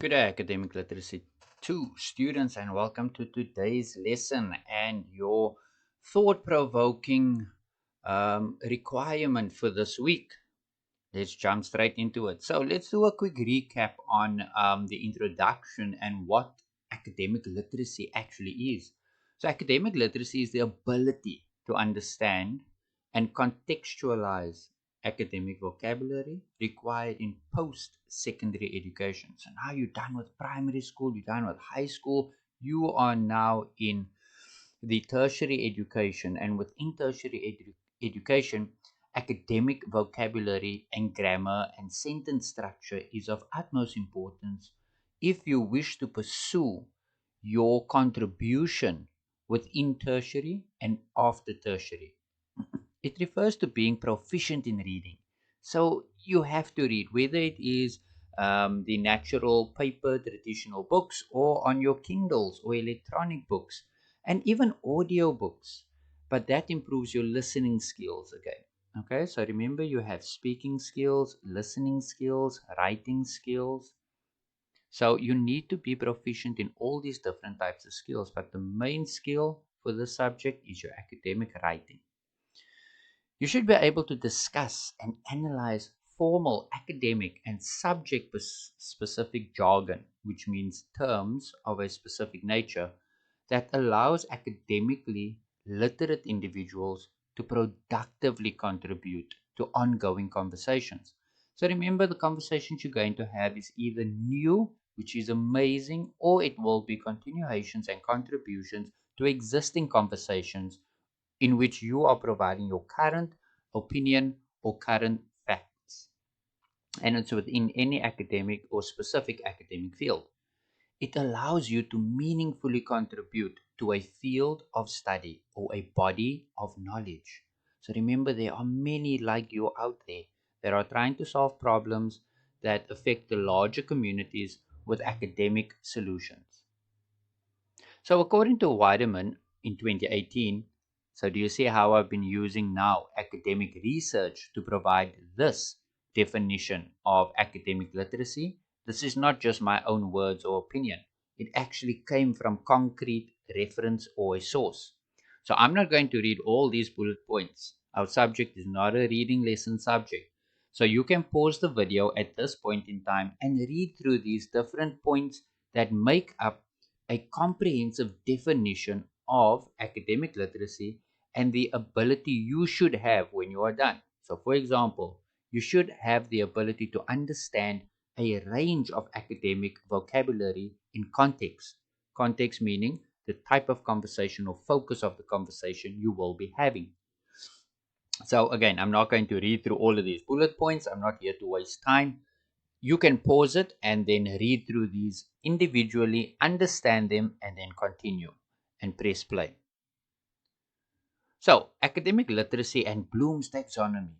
Good day, Academic Literacy 2 students, and welcome to today's lesson and your thought-provoking requirement for this week. Let's jump straight into it. So let's do a quick recap on the introduction and what academic literacy actually is. So academic literacy is the ability to understand and contextualize academic vocabulary required in post-secondary education. So now you're done with primary school, you're done with high school, you are now in the tertiary education, and within tertiary education, academic vocabulary and grammar and sentence structure is of utmost importance if you wish to pursue your contribution within tertiary and after tertiary. It refers to being proficient in reading. So you have to read, whether it is the natural paper, traditional books, or on your Kindles or electronic books, and even audio books. But that improves your listening skills again. Okay, so remember you have speaking skills, listening skills, writing skills. So you need to be proficient in all these different types of skills, but the main skill for this subject is your academic writing. You should be able to discuss and analyze formal academic and subject specific jargon, which means terms of a specific nature that allows academically literate individuals to productively contribute to ongoing conversations. So remember, the conversations you're going to have is either new, which is amazing, or it will be continuations and contributions to existing conversations in which you are providing your current opinion or current facts. And it's within any academic or specific academic field. It allows you to meaningfully contribute to a field of study or a body of knowledge. So remember, there are many like you out there that are trying to solve problems that affect the larger communities with academic solutions. So according to Weideman in 2018, so do you see how I've been using now academic research to provide this definition of academic literacy? This is not just my own words or opinion. It actually came from concrete reference or a source. So I'm not going to read all these bullet points. Our subject is not a reading lesson subject. So you can pause the video at this point in time and read through these different points that make up a comprehensive definition of academic literacy and the ability you should have when you are done. So, for example, you should have the ability to understand a range of academic vocabulary in context. Context meaning the type of conversation or focus of the conversation you will be having. So, again, I'm not going to read through all of these bullet points. I'm not here to waste time. You can pause it and then read through these individually, understand them, and then continue and press play. So, academic literacy and Bloom's taxonomy.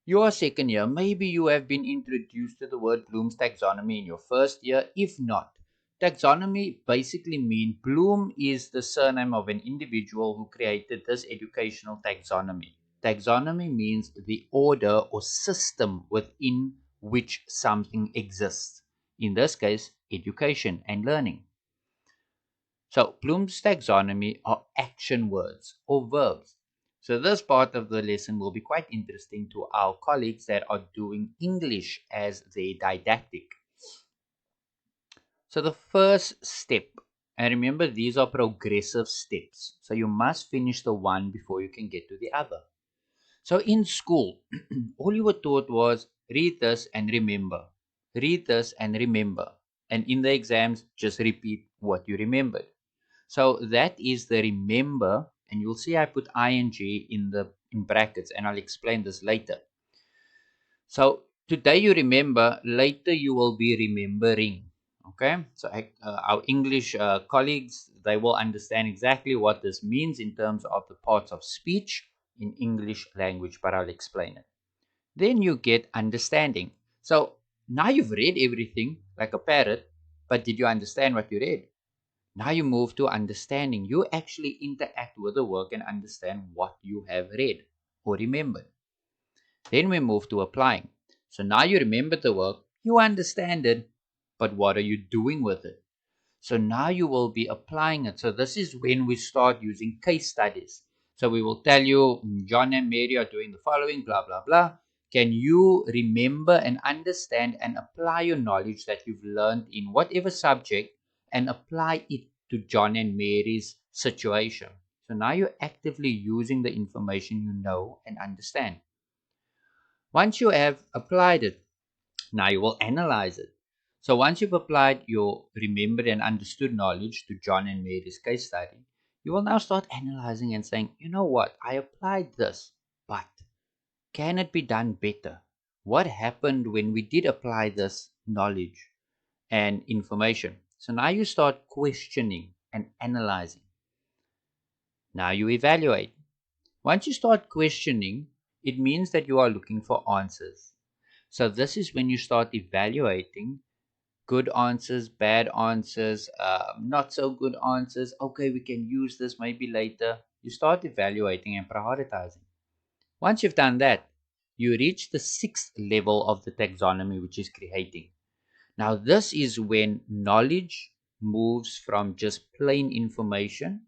You are second year. Maybe you have been introduced to the word Bloom's taxonomy in your first year. If not, taxonomy basically means Bloom is the surname of an individual who created this educational taxonomy. Taxonomy means the order or system within which something exists. In this case, education and learning. So Bloom's taxonomy are action words or verbs. So this part of the lesson will be quite interesting to our colleagues that are doing English as their didactic. So the first step, and remember these are progressive steps. So you must finish the one before you can get to the other. So in school, all you were taught was read this and remember. Read this and remember. And in the exams, just repeat what you remembered. So that is the remember, and you'll see I put ing in brackets, and I'll explain this later. So today you remember, later you will be remembering. Okay, so our English colleagues, they will understand exactly what this means in terms of the parts of speech in English language, but I'll explain it. Then you get understanding. So now you've read everything like a parrot, but did you understand what you read? Now you move to understanding. You actually interact with the work and understand what you have read or remembered. Then we move to applying. So now you remember the work, you understand it, but what are you doing with it? So now you will be applying it. So this is when we start using case studies. So we will tell you, John and Mary are doing the following, blah, blah, blah. Can you remember and understand and apply your knowledge that you've learned in whatever subject and apply it to John and Mary's situation? So now you're actively using the information you know and understand. Once you have applied it, now you will analyze it. So once you've applied your remembered and understood knowledge to John and Mary's case study, you will now start analyzing and saying, you know what, I applied this, but can it be done better? What happened when we did apply this knowledge and information? So now you start questioning and analyzing. Now you evaluate. Once you start questioning, it means that you are looking for answers. So this is when you start evaluating good answers, bad answers, not so good answers. Okay, we can use this maybe later. You start evaluating and prioritizing. Once you've done that, you reach the sixth level of the taxonomy, which is creating. Now, this is when knowledge moves from just plain information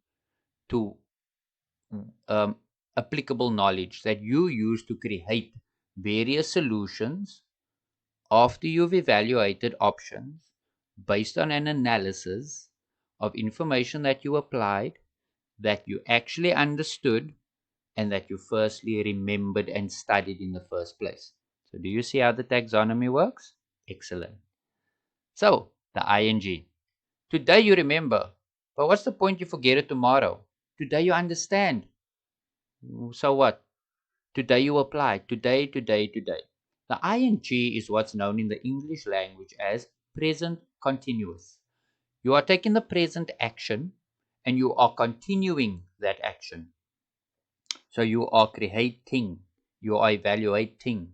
to um, applicable knowledge that you use to create various solutions after you've evaluated options based on an analysis of information that you applied, that you actually understood, and that you firstly remembered and studied in the first place. So, do you see how the taxonomy works? Excellent. So, the ing. Today you remember, but what's the point you forget it tomorrow? Today you understand. So what? Today you apply. Today, today, today. The ing is what's known in the English language as present continuous. You are taking the present action and you are continuing that action. So you are creating, you are evaluating.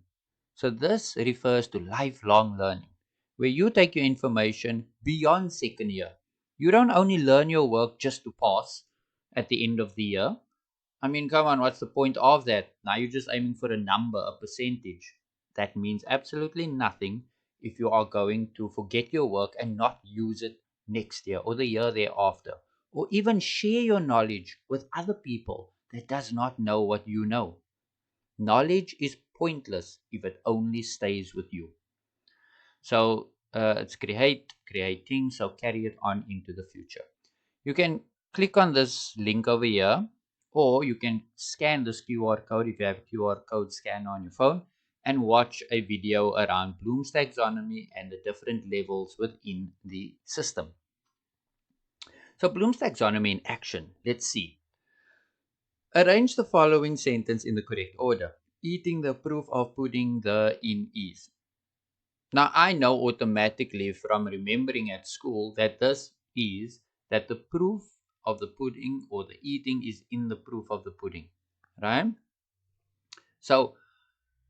So this refers to lifelong learning, where you take your information beyond second year. You don't only learn your work just to pass at the end of the year. I mean, come on, what's the point of that? Now you're just aiming for a number, a percentage. That means absolutely nothing if you are going to forget your work and not use it next year or the year thereafter, or even share your knowledge with other people that does not know what you know. Knowledge is pointless if it only stays with you. So it's creating, so carry it on into the future. You can click on this link over here, or you can scan this QR code if you have a QR code scanner on your phone and watch a video around Bloom's taxonomy and the different levels within the system. So Bloom's taxonomy in action. Let's see. Arrange the following sentence in the correct order. Eating the proof of pudding the in is. Now I know automatically from remembering at school that this is that the proof of the pudding or the eating is in the proof of the pudding, right? So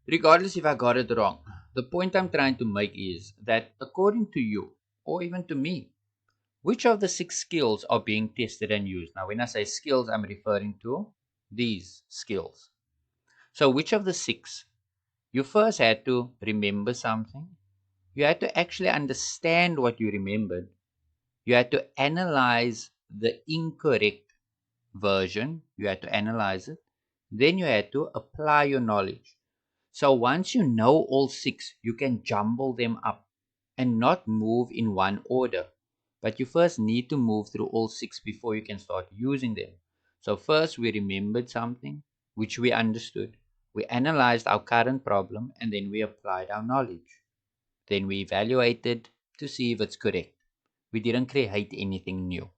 regardless if I got it wrong, the point I'm trying to make is that according to you or even to me, which of the six skills are being tested and used? Now when I say skills, I'm referring to these skills. So which of the six? You first had to remember something. You had to actually understand what you remembered. You had to analyze the incorrect version. You had to analyze it. Then you had to apply your knowledge. So once you know all six, you can jumble them up and not move in one order. But you first need to move through all six before you can start using them. So first we remembered something which we understood. We analyzed our current problem and then we applied our knowledge. Then we evaluated to see if it's correct. We didn't create anything new.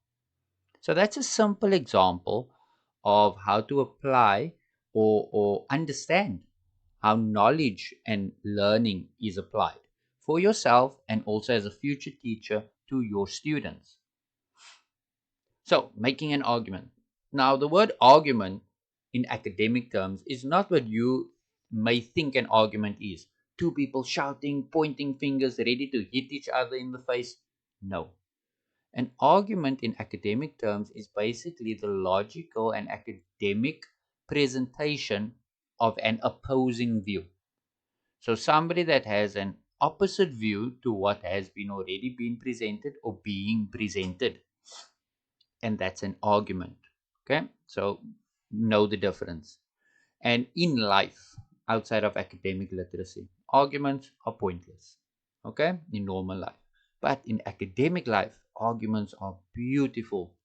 So that's a simple example of how to apply or understand how knowledge and learning is applied for yourself and also as a future teacher to your students. So, making an argument. Now, the word argument in academic terms is not what you may think an argument is. Two people shouting, pointing fingers, ready to hit each other in the face. No. An argument in academic terms is basically the logical and academic presentation of an opposing view. So somebody that has an opposite view to what has been already been presented or being presented. And that's an argument. Okay, so know the difference. And in life, outside of academic literacy, arguments are pointless. Okay, in normal life. But in academic life, arguments are beautiful.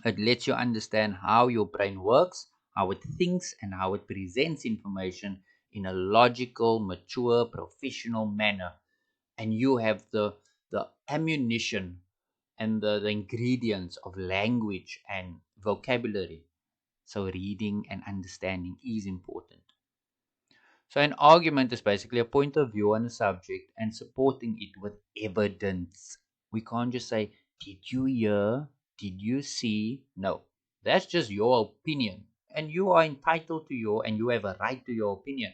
It lets you understand how your brain works, how it thinks, and how it presents information in a logical, mature, professional manner. And you have the ammunition and the ingredients of language and vocabulary. So reading and understanding is important. So an argument is basically a point of view on a subject and supporting it with evidence. We can't just say, did you hear? Did you see? No, that's just your opinion. And you are entitled to and you have a right to your opinion.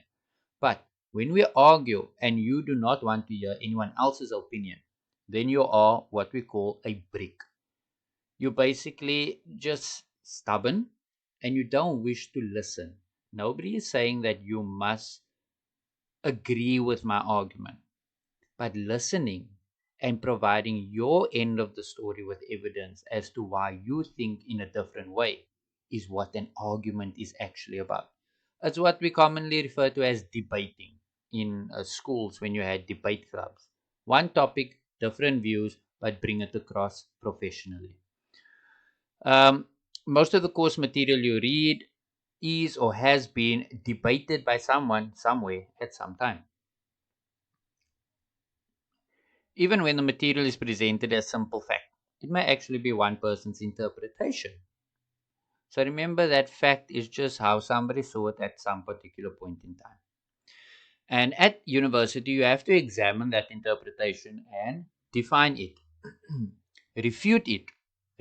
But when we argue and you do not want to hear anyone else's opinion, then you are what we call a brick. You're basically just stubborn and you don't wish to listen. Nobody is saying that you must agree with my argument, but listening and providing your end of the story with evidence as to why you think in a different way is what an argument is actually about. It's what we commonly refer to as debating in schools when you had debate clubs. One topic, different views, but bring it across professionally. Um, Most of the course material you read is or has been debated by someone somewhere at some time. Even when the material is presented as simple fact, it may actually be one person's interpretation. So remember that fact is just how somebody saw it at some particular point in time. And at university, you have to examine that interpretation and define it, refute it.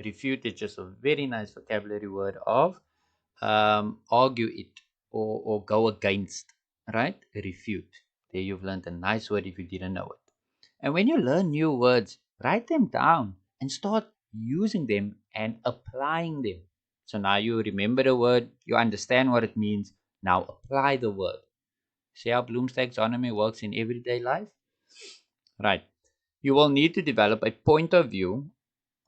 Refute is just a very nice vocabulary word of argue it or go against, right? Refute. There you've learned a nice word if you didn't know it. And when you learn new words, write them down and start using them and applying them. So now you remember the word, you understand what it means. Now apply the word. See how Bloom's taxonomy works in everyday life? Right. You will need to develop a point of view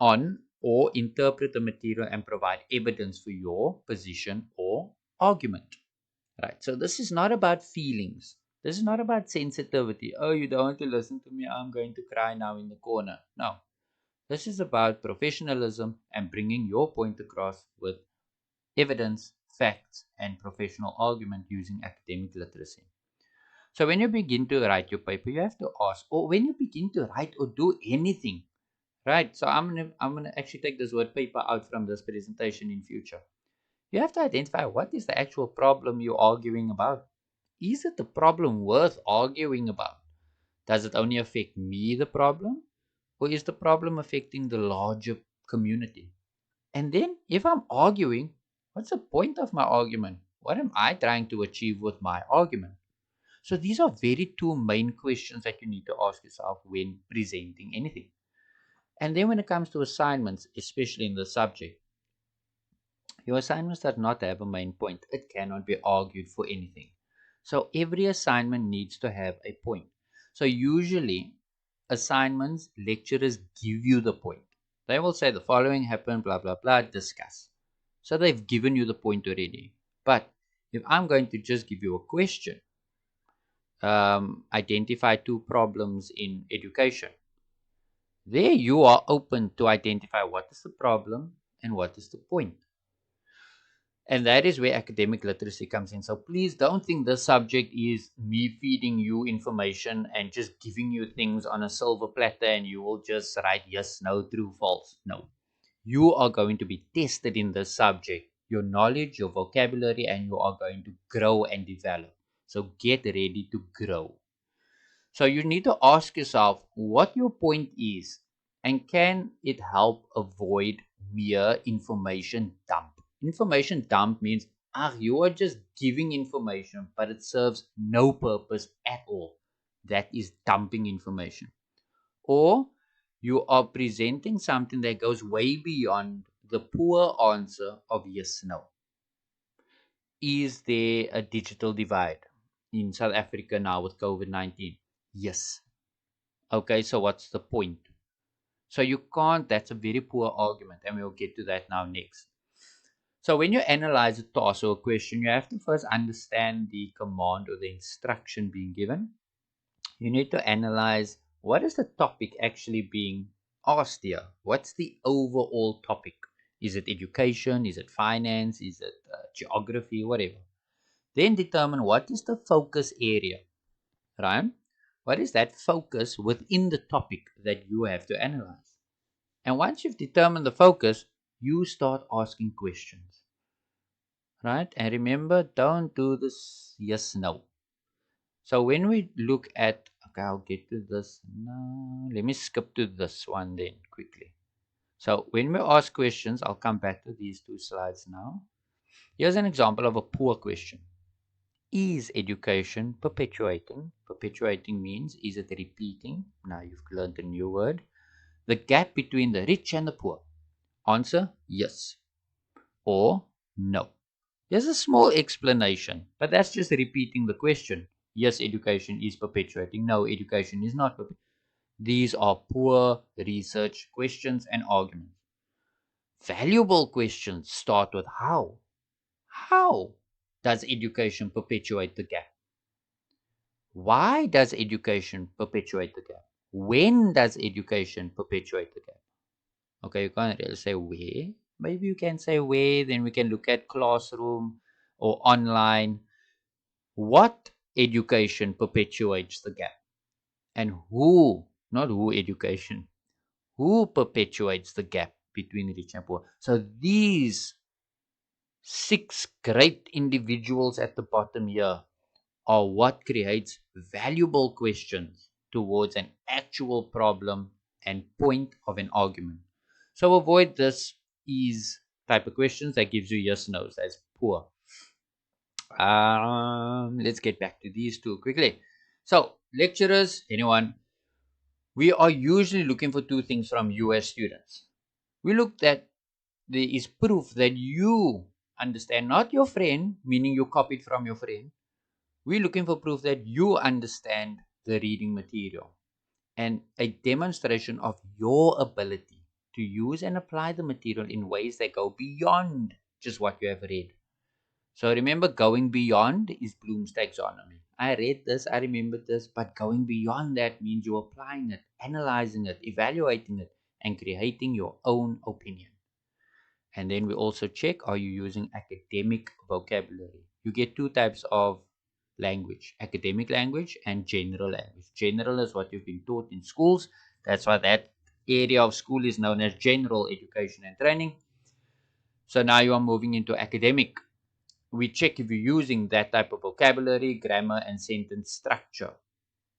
on or interpret the material and provide evidence for your position or argument. Right. So this is not about feelings. This is not about sensitivity. Oh, you don't want to listen to me. I'm going to cry now in the corner. No. This is about professionalism and bringing your point across with evidence, facts, and professional argument using academic literacy. So when you begin to write your paper, you have to ask, or when you begin to write or do anything, right? So I'm gonna actually take this word paper out from this presentation in future. You have to identify what is the actual problem you're arguing about. Is it the problem worth arguing about? Does it only affect me, the problem? Or is the problem affecting the larger community? And then, if I'm arguing, what's the point of my argument? What am I trying to achieve with my argument? So, these are very two main questions that you need to ask yourself when presenting anything. And then, when it comes to assignments, especially in the subject, your assignments does not have a main point. It cannot be argued for anything. So every assignment needs to have a point. So usually assignments, lecturers give you the point. They will say the following happened, blah, blah, blah, discuss. So they've given you the point already. But if I'm going to just give you a question, identify two problems in education, there you are open to identify what is the problem and what is the point. And that is where academic literacy comes in. So please don't think this subject is me feeding you information and just giving you things on a silver platter and you will just write yes, no, true, false. No. You are going to be tested in this subject, your knowledge, your vocabulary, and you are going to grow and develop. So get ready to grow. So you need to ask yourself what your point is and can it help avoid mere information dump. Information dump means you are just giving information but it serves no purpose at all. That is dumping information. Or you are presenting something that goes way beyond the poor answer of yes no. Is there a digital divide in South Africa now with COVID-19? Yes. Okay, so what's the point? So you can't, that's a very poor argument, and we'll get to that now next. So when you analyze a task or a question, you have to first understand the command or the instruction being given. You need to analyze what is the topic actually being asked here. What's the overall topic? Is it education? Is it finance? Is it geography? Whatever. Then determine what is the focus area, right? What is that focus within the topic that you have to analyze? And once you've determined the focus, you start asking questions, right? And remember, don't do this yes, no. So when we look at, okay, I'll get to this now. Let me skip to this one then quickly. So when we ask questions, I'll come back to these two slides now. Here's an example of a poor question. Is education perpetuating? Perpetuating means, is it repeating? Now you've learned a new word. The gap between the rich and the poor. Answer, yes or no. There's a small explanation, but that's just repeating the question. Yes, education is perpetuating. No, education is not perpetuating. These are poor research questions and arguments. Valuable questions start with how. How does education perpetuate the gap? Why does education perpetuate the gap? When does education perpetuate the gap? Okay, you can't really say where. Maybe you can say where, then we can look at classroom or online. What education perpetuates the gap? And who, not who education, who perpetuates the gap between rich and poor? So these 6 great individuals at the bottom here are what creates valuable questions towards an actual problem and point of an argument. So avoid this is type of questions that gives you yes no's as poor. Let's get back to these two quickly. So lecturers, anyone, we are usually looking for two things from you as students. We look that there is proof that you understand, not your friend, meaning you copied from your friend. We're looking for proof that you understand the reading material and a demonstration of your ability to use and apply the material in ways that go beyond just what you have read. So remember, going beyond is Bloom's taxonomy. I read this, I remember this, but going beyond that means you're applying it, analyzing it, evaluating it, and creating your own opinion. And then we also check, are you using academic vocabulary? You get two types of language, academic language and general language. General is what you've been taught in schools. That's why that area of school is known as general education and training. So now you are moving into academic. We check if you're using that type of vocabulary, grammar, and sentence structure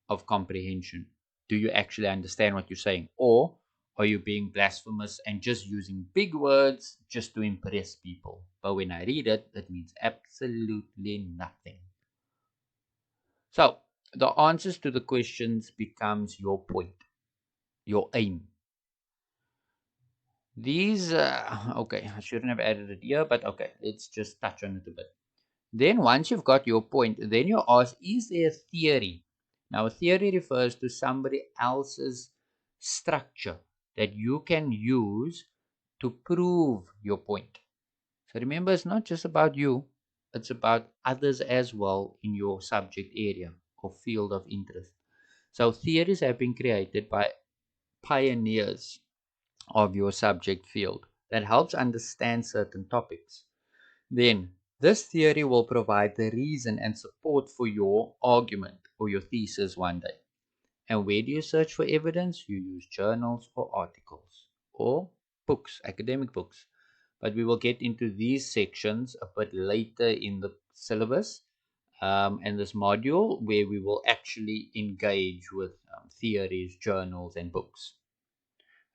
of comprehension. Do you actually understand what you're saying? Or are you being blasphemous and just using big words just to impress people? But when I read it, that means absolutely nothing. So the answers to the questions becomes your point, your aim. These, okay, I shouldn't have added it here, but okay, let's just touch on it a bit. Then once you've got your point, then you ask, is there a theory? Now, a theory refers to somebody else's structure that you can use to prove your point. So remember, it's not just about you, it's about others as well in your subject area or field of interest. So theories have been created by pioneers of your subject field that helps understand certain topics. Then, this theory will provide the reason and support for your argument or your thesis one day. And where do you search for evidence? You use journals or articles or books, academic books. But we will get into these sections a bit later in the syllabus and this module where we will actually engage with theories, journals, and books.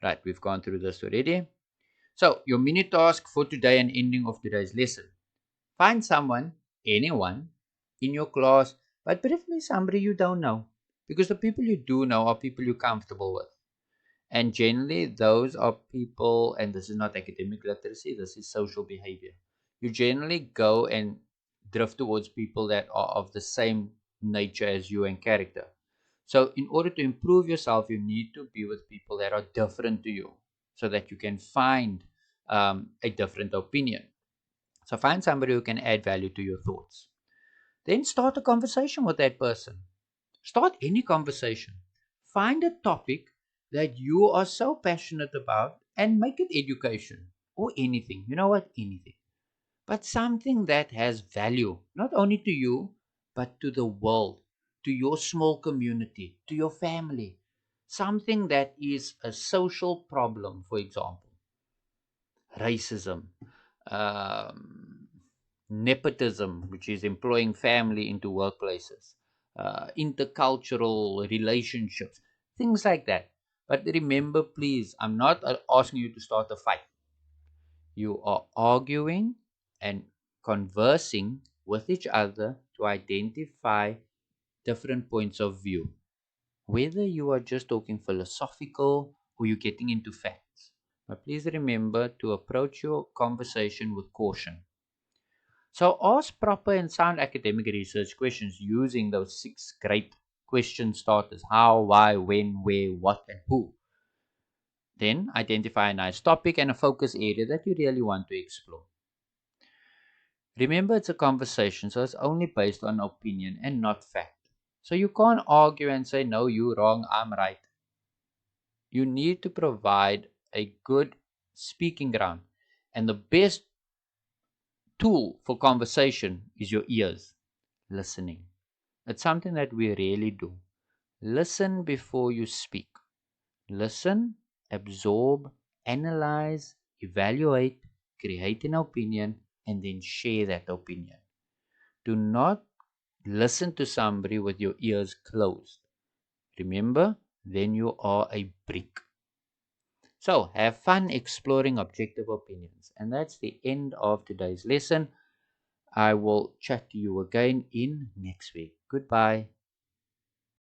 Right, we've gone through this already. So, your mini task for today and ending of today's lesson. Find someone, anyone, in your class, but preferably somebody you don't know. Because the people you do know are people you're comfortable with. And generally, those are people, and this is not academic literacy, this is social behavior. You generally go and drift towards people that are of the same nature as you and character. So in order to improve yourself, you need to be with people that are different to you so that you can find a different opinion. So find somebody who can add value to your thoughts. Then start a conversation with that person. Start any conversation. Find a topic that you are so passionate about and make it education or anything. You know what? Anything. But something that has value, not only to you, but to the world, to your small community, to your family. Something that is a social problem, for example, racism, um, nepotism, which is employing family into workplaces, intercultural relationships, things like that. But remember, please, I'm not asking you to start a fight. You are arguing and conversing with each other to identify different points of view. Whether you are just talking philosophical or you're getting into facts. But please remember to approach your conversation with caution. So ask proper and sound academic research questions using those 6 great question starters: how, why, when, where, what, and who. Then identify a nice topic and a focus area that you really want to explore. Remember, it's a conversation, so it's only based on opinion and not fact. So you can't argue and say, no, you're wrong, I'm right. You need to provide a good speaking ground. And the best tool for conversation is your ears, listening. It's something that we rarely do. Listen before you speak. Listen, absorb, analyze, evaluate, create an opinion, and then share that opinion. Do not listen to somebody with your ears closed. Remember, then you are a brick. So, have fun exploring objective opinions. And that's the end of today's lesson. I will chat to you again in next week. Goodbye.